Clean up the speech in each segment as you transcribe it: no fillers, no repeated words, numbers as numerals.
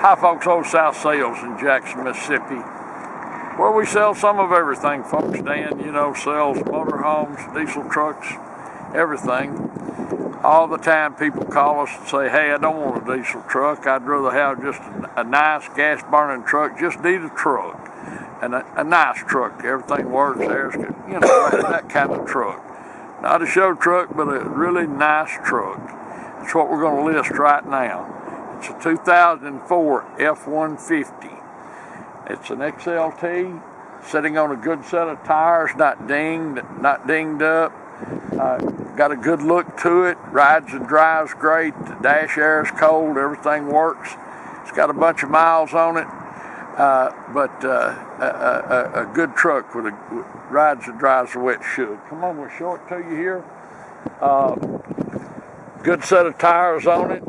Hi folks, Old South Sales in Jackson, Mississippi, where we sell some of everything, folks. Dan, you know, sells motorhomes, diesel trucks, everything. All the time people call us and say, hey, I don't want a diesel truck. I'd rather have just a nice gas-burning truck. Just need a truck. And a nice truck. Everything works, there's, you know, that kind of truck. Not a show truck, but a really nice truck. That's what we're going to list right now. It's a 2004 F150. It's an XLT, sitting on a good set of tires, not dinged up. Got a good look to it. Rides and drives great. The dash air is cold. Everything works. It's got a bunch of miles on it, but a good truck with rides and drives the way it should. Come on, we'll show it to you here. Good set of tires on it.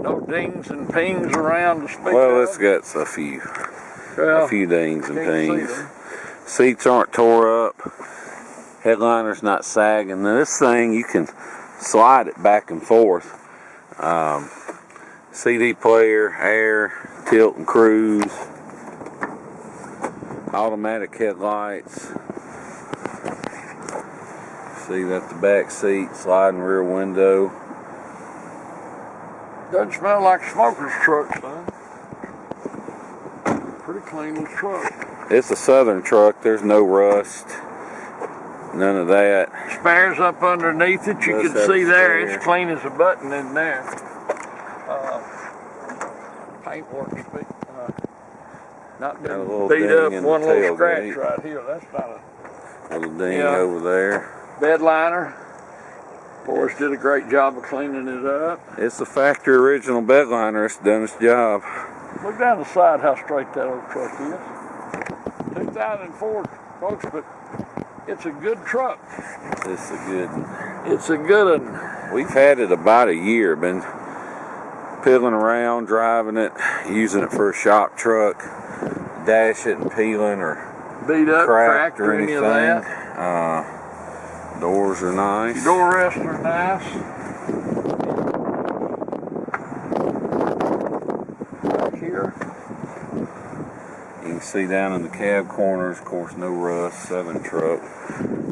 No dings and pings around to speak Well, of. it's got a few dings and pings. Seats aren't tore up. Headliner's not sagging. Now this thing, you can slide it back and forth. CD player, air, tilt and cruise, automatic headlights. See, that's the back seat, sliding rear window. Doesn't smell like a smoker's truck, son. Pretty clean little truck. It's a Southern truck. There's no rust. None of that. Spares up underneath it. You can see there, it's clean as a button in there. Paintwork, not been beat up. One little scratch right here. That's not a little ding over there. Bed liner. Boys did a great job of cleaning it up. It's a factory original bed liner. It's done its job. Look down the side how straight that old truck is. 2004, folks, but it's a good truck. It's a good one. It's a good one. We've had it about a year. Been piddling around, driving it, using it for a shop truck. Dash it and peeling or beat up, cracked or anything. Any of that. Doors are nice. Door rests are nice. Back here. You can see down in the cab corners, of course, no rust, Southern truck.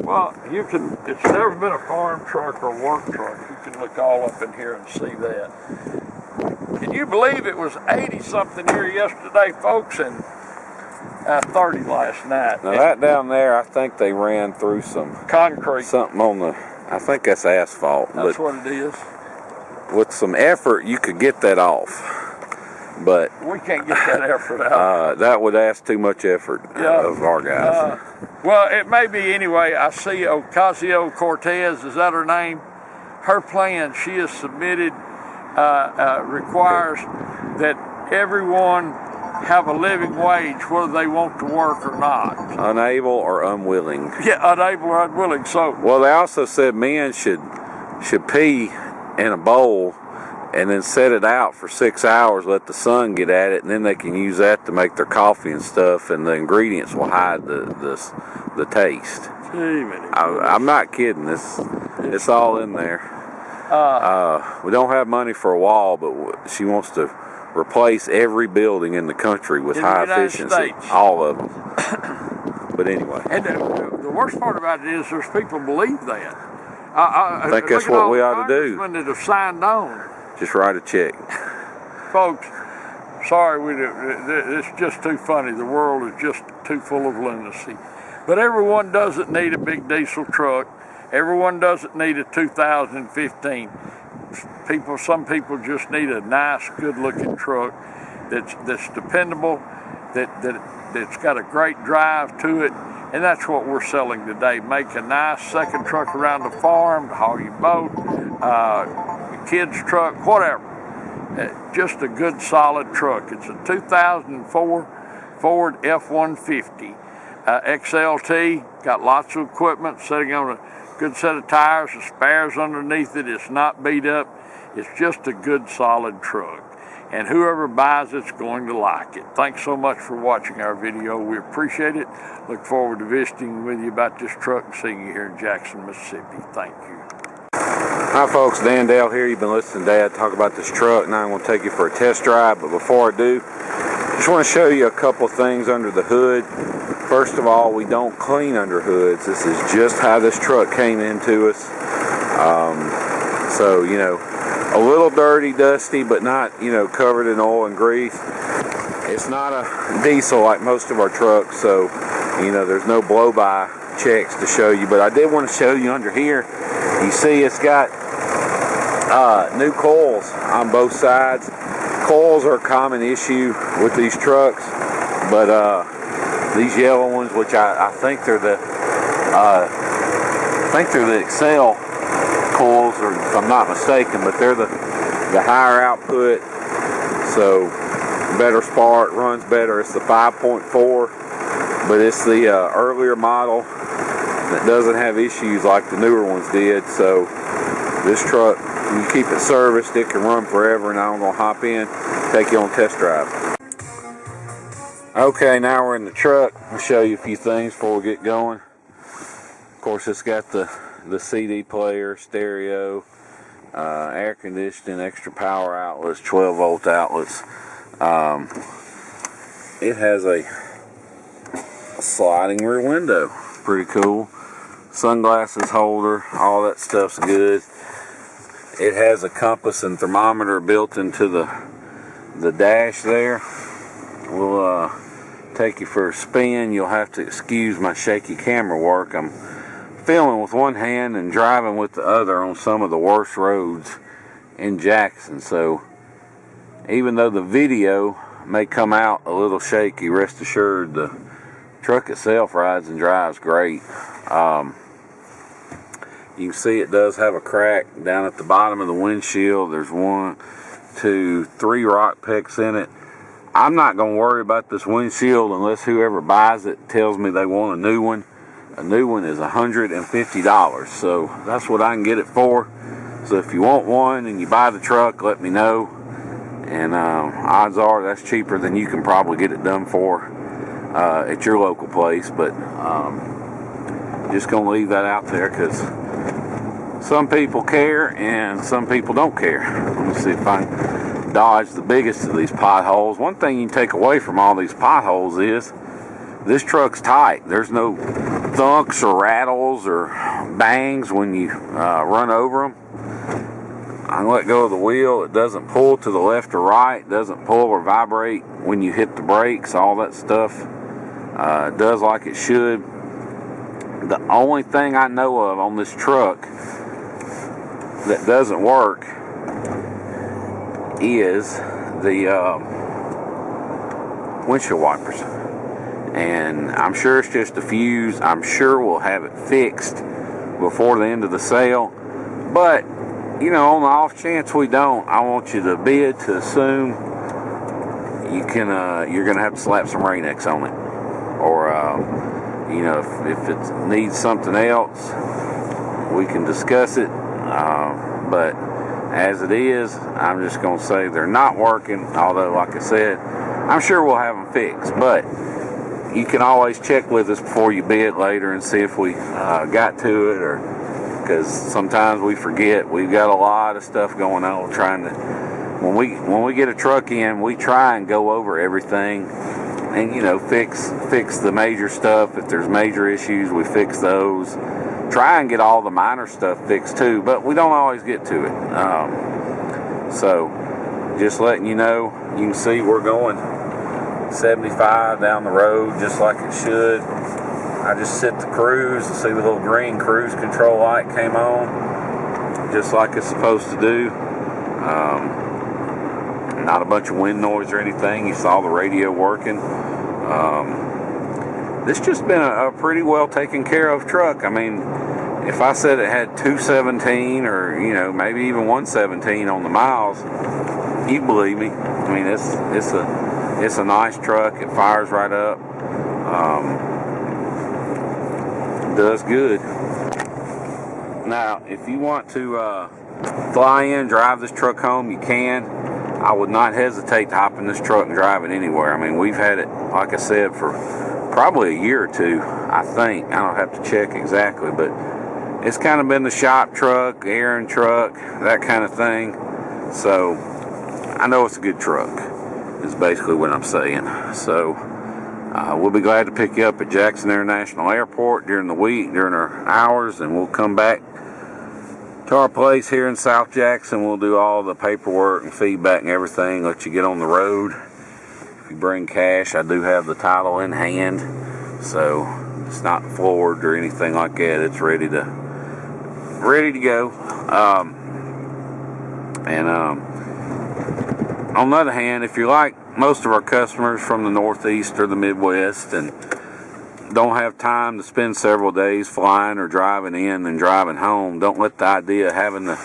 Well, it's never been a farm truck or work truck. You can look all up in here and see that. Can you believe it was 80-something here yesterday, folks, and 30 last night? Now that down there, I think they ran through some concrete. Something on the, I think that's asphalt. That's what it is. With some effort, you could get that off. But we can't get that effort out. That would ask too much effort of our guys. Well, it may be anyway. I see Ocasio-Cortez, is that her name? Her plan, she has submitted, requires that everyone have a living wage whether they want to work or not. Unable or unwilling. Yeah, unable or unwilling. So well, they also said men should pee in a bowl and then set it out for 6 hours, let the sun get at it, and then they can use that to make their coffee and stuff, and the ingredients will hide the taste. I'm not kidding. It's all in there. We don't have money for a wall, but she wants to replace every building in the country with high efficiency. All of them. But anyway. And the worst part about it is there's people believe that. I think that's what we ought to do. That have signed on. Just write a check. Folks, sorry, it's just too funny. The world is just too full of lunacy. But everyone doesn't need a big diesel truck. Everyone doesn't need a 2015. Some people just need a nice, good-looking truck that's dependable, that's got a great drive to it, and that's what we're selling today. Make a nice second truck around the farm to haul your boat, kids' truck, whatever. Just a good, solid truck. It's a 2004 Ford F150 XLT. Got lots of equipment, sitting on a good set of tires, the spares underneath it. It's not beat up. It's just a good, solid truck. And whoever buys it's going to like it. Thanks so much for watching our video. We appreciate it. Look forward to visiting with you about this truck and seeing you here in Jackson, Mississippi. Thank you. Hi folks, Dan Dale here. You've been listening to Dad talk about this truck. Now I'm going to take you for a test drive, but before I do, just want to show you a couple things under the hood. First of all, we don't clean under hoods. This is just how this truck came into us. So, you know, a little dirty, dusty, but not, you know, covered in oil and grease. It's not a diesel like most of our trucks, so, you know, there's no blow-by checks to show you. But I did want to show you under here. You see it's got new coils on both sides. Coils are a common issue with these trucks, but these yellow ones, which I think they're the XL coils, or if I'm not mistaken, but they're the higher output, so better spark, runs better. It's the 5.4, but it's the earlier model that doesn't have issues like the newer ones did. So this truck, you keep it serviced, it can run forever. And I'm gonna hop in, take you on a test drive. Okay, now we're in the truck. I'll show you a few things before we get going. Of course, it's got the CD player, stereo, air conditioning, extra power outlets, 12-volt outlets. It has a sliding rear window, pretty cool. Sunglasses holder, all that stuff's good. It has a compass and thermometer built into the dash there. We'll take you for a spin. You'll have to excuse my shaky camera work. I'm filming with one hand and driving with the other on some of the worst roads in Jackson. So even though the video may come out a little shaky, rest assured the truck itself rides and drives great. You can see it does have a crack down at the bottom of the windshield. There's 1, 2, 3 rock pecks in it. I'm not going to worry about this windshield unless whoever buys it tells me they want a new one. A new one is $150, so that's what I can get it for. So if you want one and you buy the truck, let me know. And odds are that's cheaper than you can probably get it done for at your local place. But just going to leave that out there because some people care and some people don't care. Let me see if I can dodge the biggest of these potholes. One thing you can take away from all these potholes is this truck's tight. There's no thunks or rattles or bangs when you run over them. I can let go of the wheel. It doesn't pull to the left or right. It doesn't pull or vibrate when you hit the brakes. All that stuff does like it should. The only thing I know of on this truck that doesn't work is the windshield wipers. And I'm sure it's just a fuse. I'm sure we'll have it fixed before the end of the sale. But, you know, on the off chance we don't, I want you to bid to assume you can, you're going to have to slap some Rain-X on it. Or, you know, if it needs something else, we can discuss it. But as it is, I'm just going to say they're not working. Although, like I said, I'm sure we'll have them fixed. But you can always check with us before you bid later and see if we got to it, or because sometimes we forget. We've got a lot of stuff going on trying to. When we get a truck in, we try and go over everything, and you know, fix the major stuff. If there's major issues, we fix those. Try and get all the minor stuff fixed too, but we don't always get to it. So just letting you know, you can see we're going 75 down the road just like it should. I just set the cruise and see the little green cruise control light came on just like it's supposed to do. Not a bunch of wind noise or anything. You saw the radio working. This just been a pretty well taken care of truck. I mean, if I said it had 217 or, you know, maybe even 117 on the miles, you'd believe me. I mean, it's a nice truck. It fires right up. Does good. Now, if you want to fly in, drive this truck home, you can. I would not hesitate to hop in this truck and drive it anywhere. I mean, we've had it, like I said, for probably a year or two, I think. I don't have to check exactly, but it's kind of been the shop truck, errand truck, that kind of thing. So I know it's a good truck, is basically what I'm saying. So we'll be glad to pick you up at Jackson International Airport during the week, during our hours, and we'll come back to our place here in South Jackson. We'll do all the paperwork and feedback and everything, let you get on the road. If you bring cash, I do have the title in hand, so it's not floored or anything like that. It's ready to go. On the other hand, if you're like most of our customers from the Northeast or the Midwest and don't have time to spend several days flying or driving in and driving home, don't let the idea of having to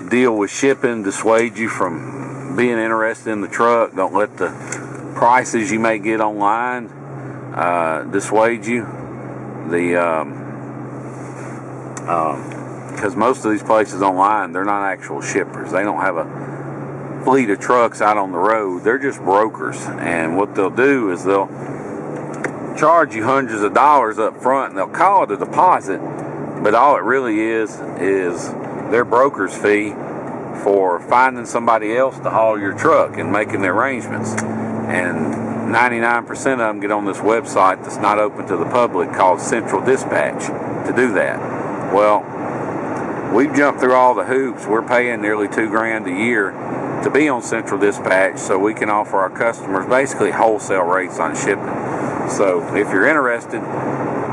deal with shipping dissuade you from being interested in the truck. Don't let the prices you may get online dissuade you. Because most of these places online, they're not actual shippers. They don't have a fleet of trucks out on the road. They're just brokers, and what they'll do is they'll charge you hundreds of dollars up front, and they'll call it a deposit, but all it really is their broker's fee for finding somebody else to haul your truck and making the arrangements. And 99% of them get on this website that's not open to the public called Central Dispatch to do that. Well, we've jumped through all the hoops. We're paying nearly $2,000 a year to be on Central Dispatch so we can offer our customers basically wholesale rates on shipping. So if you're interested,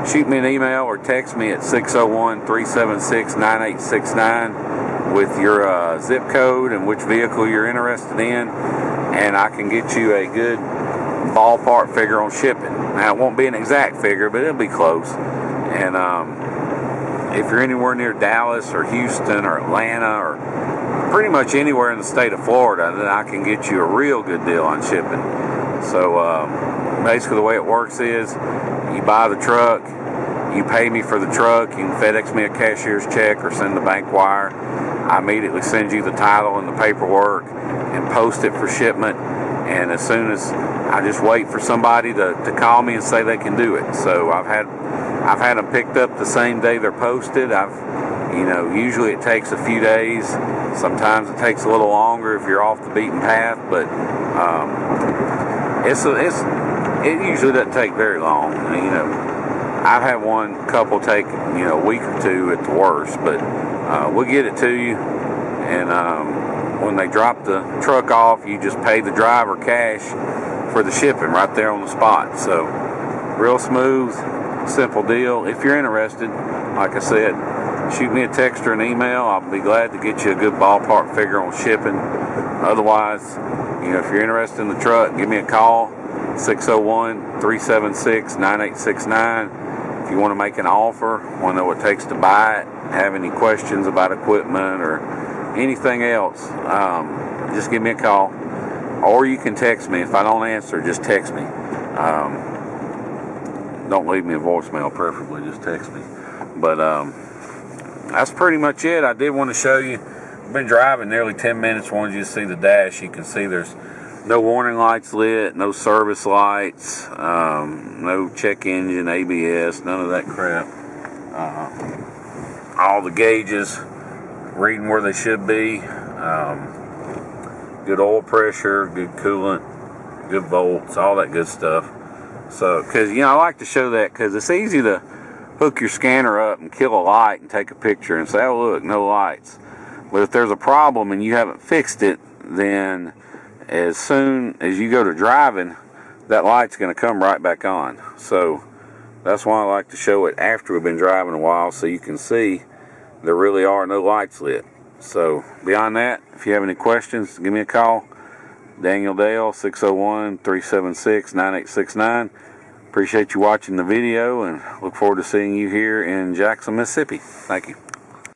shoot me an email or text me at 601-376-9869 with your zip code and which vehicle you're interested in, and I can get you a good ballpark figure on shipping. Now, it won't be an exact figure, but it'll be close. And if you're anywhere near Dallas or Houston or Atlanta or pretty much anywhere in the state of Florida, then I can get you a real good deal on shipping. So basically the way it works is you buy the truck, you pay me for the truck, you can FedEx me a cashier's check or send the bank wire. I immediately send you the title and the paperwork and post it for shipment, and as soon as I just wait for somebody to call me and say they can do it. So I've had them picked up the same day they're posted. Usually it takes a few days. Sometimes it takes a little longer if you're off the beaten path, but it usually doesn't take very long. I've had one couple take a week or two at the worst, but we'll get it to you. And when they drop the truck off, you just pay the driver cash for the shipping right there on the spot. So real smooth, simple deal. If you're interested, like I said, shoot me a text or an email. I'll be glad to get you a good ballpark figure on shipping. Otherwise, if you're interested in the truck, give me a call, 601-376-9869. If you want to make an offer, want to know what it takes to buy it, have any questions about equipment or anything else, just give me a call. Or you can text me. If I don't answer, just text me. Don't leave me a voicemail, preferably. Just text me. But that's pretty much it. I did want to show you. I've been driving nearly 10 minutes. Wanted you to see the dash. You can see there's no warning lights lit, no service lights, no check engine, ABS, none of that crap. All the gauges reading where they should be. Good oil pressure, good coolant, good volts, all that good stuff. So, because I like to show that because it's easy to hook your scanner up and kill a light and take a picture and say, oh look, no lights. But if there's a problem and you haven't fixed it, then as soon as you go to driving, that light's going to come right back on. So that's why I like to show it after we've been driving a while, so you can see there really are no lights lit. So beyond that, if you have any questions, give me a call. Daniel Dale, 601-376-9869. Appreciate you watching the video and look forward to seeing you here in Jackson, Mississippi. Thank you.